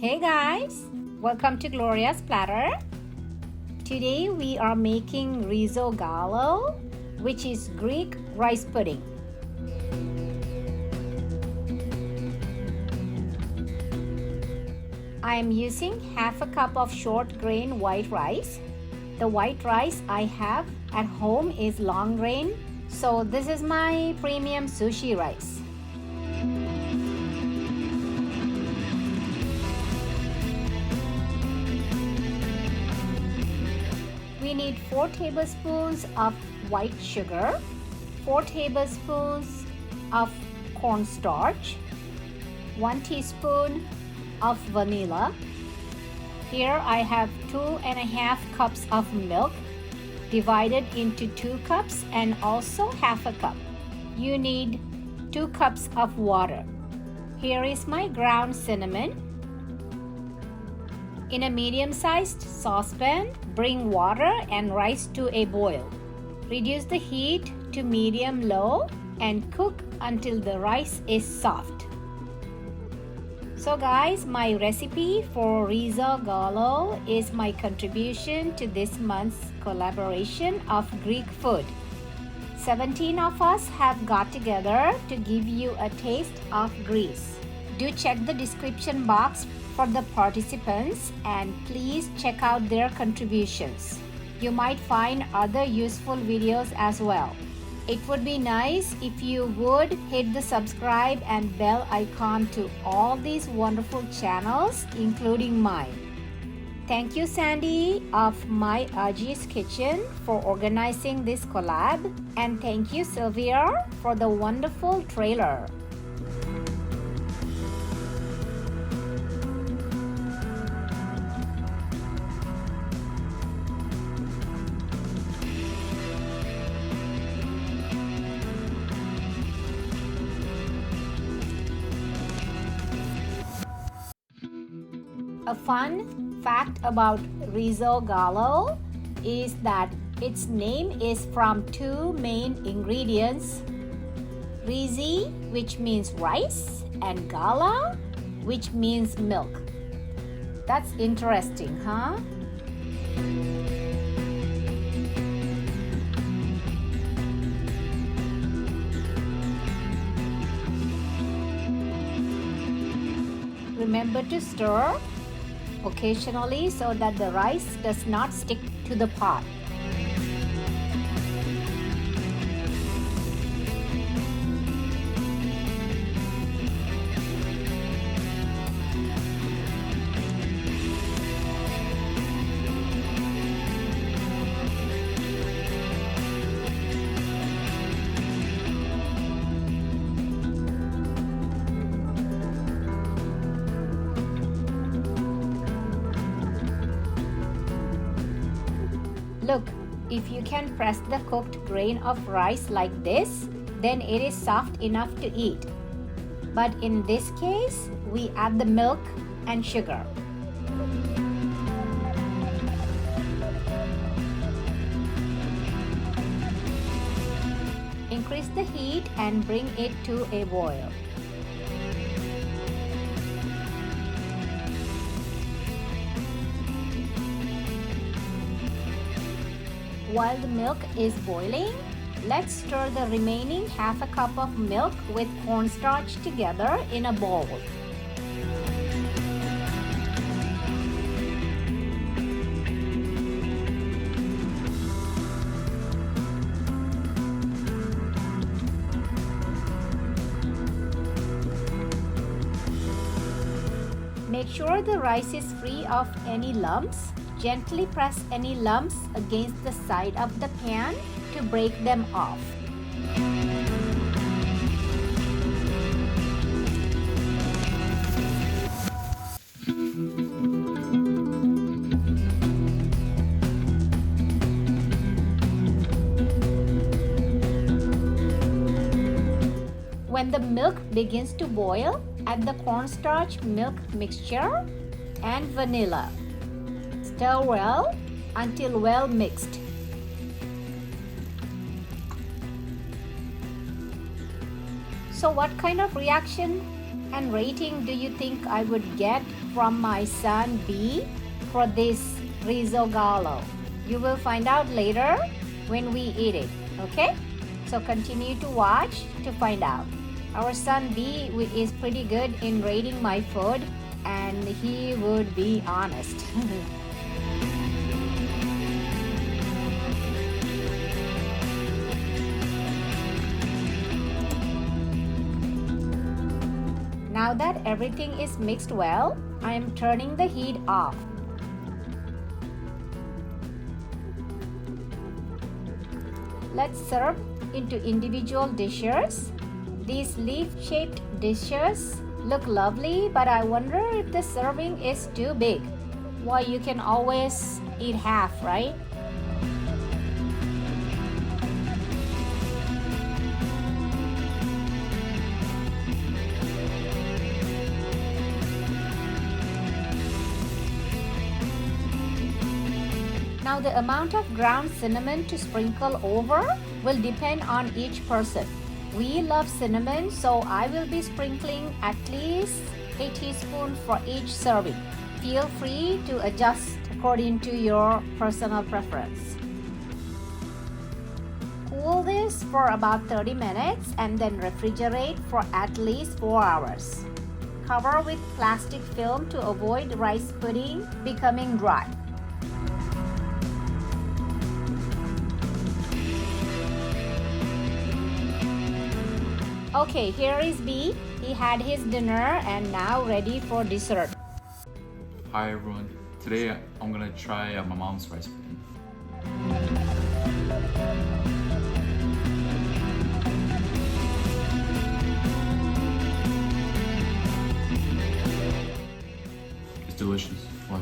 Hey guys, welcome to Gloria's Platter. Today we are making Rizogalo, which is Greek rice pudding. I am using half a cup of short grain white rice. The white rice I have at home is long grain, so this is my premium sushi rice. We need 4 tablespoons of white sugar, 4 tablespoons of cornstarch, 1 teaspoon of vanilla. Here I have 2.5 cups of milk divided into 2 cups and also half a cup. You need 2 cups of water. Here is my ground cinnamon. In a medium-sized saucepan, bring water and rice to a boil. Reduce the heat to medium-low and cook until the rice is soft. So guys, my recipe for Rizogalo is my contribution to this month's collaboration of Greek food. 17 of us have got together to give you a taste of Greece. Do check the description box for the participants and please check out their contributions. You might find other useful videos as well. It would be nice if you would hit the subscribe and bell icon to all these wonderful channels, including mine. Thank you, Sandy of My Aji's Kitchen, for organizing this collab, and thank you, Sylvia, for the wonderful trailer. A fun fact about Rizogalo is that its name is from 2 main ingredients, rizi, which means rice, and gala, which means milk. That's interesting, huh? Remember to stir occasionally so that the rice does not stick to the pot. Look, if you can press the cooked grain of rice like this, then it is soft enough to eat. But in this case, we add the milk and sugar. Increase the heat and bring it to a boil. While the milk is boiling, let's stir the remaining half a cup of milk with cornstarch together in a bowl. Make sure the rice is free of any lumps. Gently press any lumps against the side of the pan to break them off. When the milk begins to boil, add the cornstarch milk mixture and vanilla. Stir well until well mixed. So what kind of reaction And rating do you think I would get from my son B for this Rizogalo? You will find out later when we eat it, okay? So continue to watch to find out. Our son B is pretty good in rating my food, and he would be honest. Now that everything is mixed well, I am turning the heat off. Let's serve into individual dishes. These leaf-shaped dishes look lovely, but I wonder if the serving is too big. Well, you can always eat half, right? Now the amount of ground cinnamon to sprinkle over will depend on each person. We love cinnamon, so I will be sprinkling at least a teaspoon for each serving. Feel free to adjust according to your personal preference. Cool this for about 30 minutes and then refrigerate for at least 4 hours. Cover with plastic film to avoid rice pudding becoming dry. Okay, here is B. He had his dinner and now ready for dessert. Hi everyone. Today I'm gonna try my mom's rice pudding. It's delicious. What?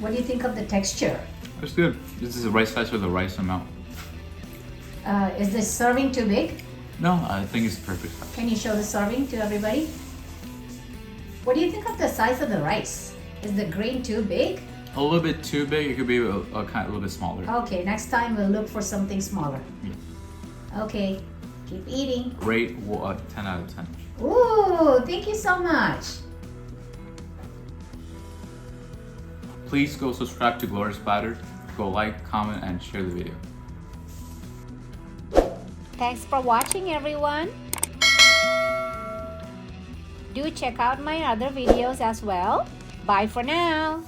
What do you think of the texture? It's good. This is a rice size with a rice amount. Is this serving too big? No, I think it's perfect. Can you show the serving to everybody? What do you think of the size of the rice? Is the grain too big? A little bit too big. It could be a little bit smaller. Okay, next time we'll look for something smaller. Yeah. Okay, keep eating. Rate 10 out of 10. Ooh, thank you so much. Please go subscribe to Glorious Platter. Go like, comment, and share the video. Thanks for watching, everyone. Do check out my other videos as well. Bye for now.